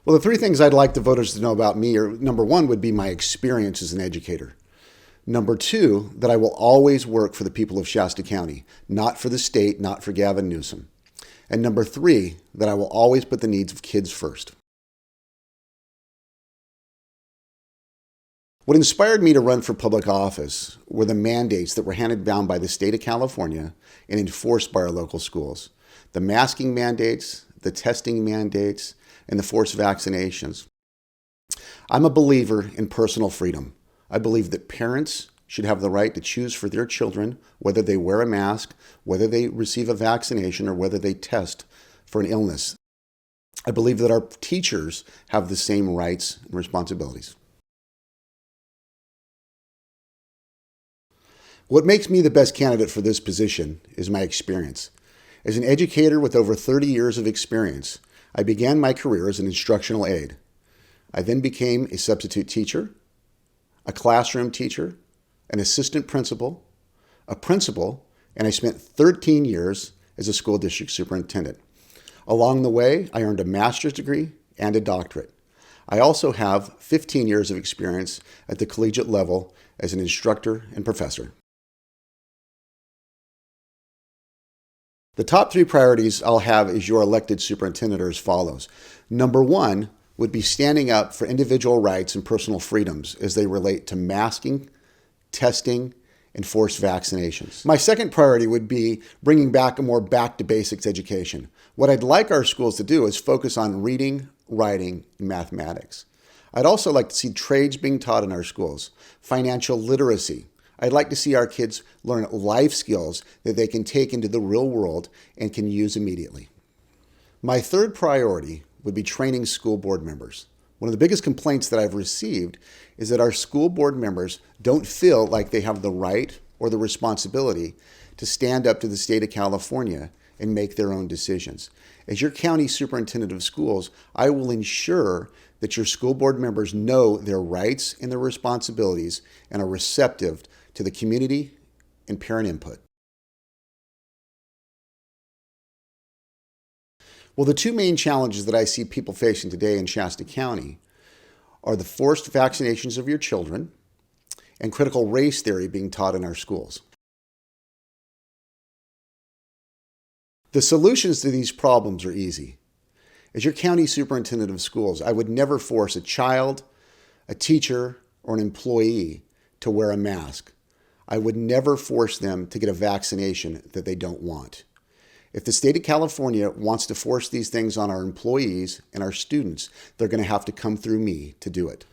Well, the three things I'd like the voters to know about me are, number one, would be my experience as an educator. Number two, that I will always work for the people of Shasta County, not for the state, not for Gavin Newsom. And number three, that I will always put the needs of kids first. What inspired me to run for public office were the mandates that were handed down by the state of California and enforced by our local schools. The masking mandates, the testing mandates, and the forced vaccinations. I'm a believer in personal freedom. I believe that parents should have the right to choose for their children whether they wear a mask, whether they receive a vaccination, or whether they test for an illness. I believe that our teachers have the same rights and responsibilities. What makes me the best candidate for this position is my experience. As an educator with over 30 years of experience, I began my career as an instructional aide. I then became a substitute teacher, a classroom teacher, an assistant principal, a principal, and I spent 13 years as a school district superintendent. Along the way, I earned a master's degree and a doctorate. I also have 15 years of experience at the collegiate level as an instructor and professor. The top three priorities I'll have as your elected superintendent are as follows. Number one would be standing up for individual rights and personal freedoms as they relate to masking, testing, and forced vaccinations. My second priority would be bringing back a more back-to-basics education. What I'd like our schools to do is focus on reading, writing, and mathematics. I'd also like to see trades being taught in our schools, financial literacy. I'd like to see our kids learn life skills that they can take into the real world and can use immediately. My third priority would be training school board members. One of the biggest complaints that I've received is that our school board members don't feel like they have the right or the responsibility to stand up to the state of California and make their own decisions. As your county superintendent of schools, I will ensure that your school board members know their rights and their responsibilities and are receptive to the community and parent input. Well, the two main challenges that I see people facing today in Shasta County are the forced vaccinations of your children and critical race theory being taught in our schools. The solutions to these problems are easy. As your county superintendent of schools, I would never force a child, a teacher, or an employee to wear a mask. I would never force them to get a vaccination that they don't want. If the state of California wants to force these things on our employees and our students, they're going to have to come through me to do it.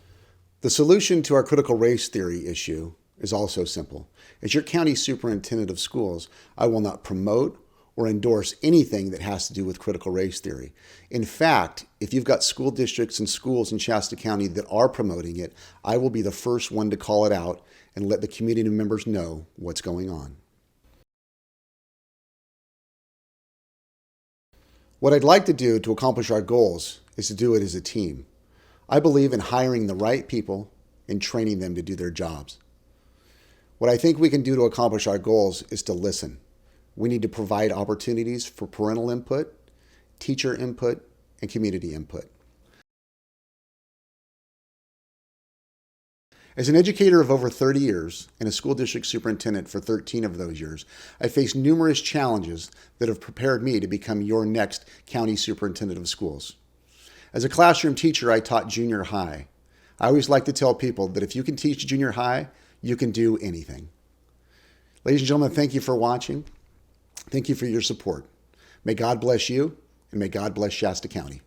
The solution to our critical race theory issue is also simple. As your county superintendent of schools, I will not promote or endorse anything that has to do with critical race theory. In fact, if you've got school districts and schools in Shasta County that are promoting it, I will be the first one to call it out and let the community members know what's going on. What I'd like to do to accomplish our goals is to do it as a team. I believe in hiring the right people and training them to do their jobs. What I think we can do to accomplish our goals is to listen. We need to provide opportunities for parental input, teacher input, and community input. As an educator of over 30 years and a school district superintendent for 13 of those years, I faced numerous challenges that have prepared me to become your next county superintendent of schools. As a classroom teacher, I taught junior high. I always like to tell people that if you can teach junior high, you can do anything. Ladies and gentlemen, thank you for watching. Thank you for your support. May God bless you, and may God bless Shasta County.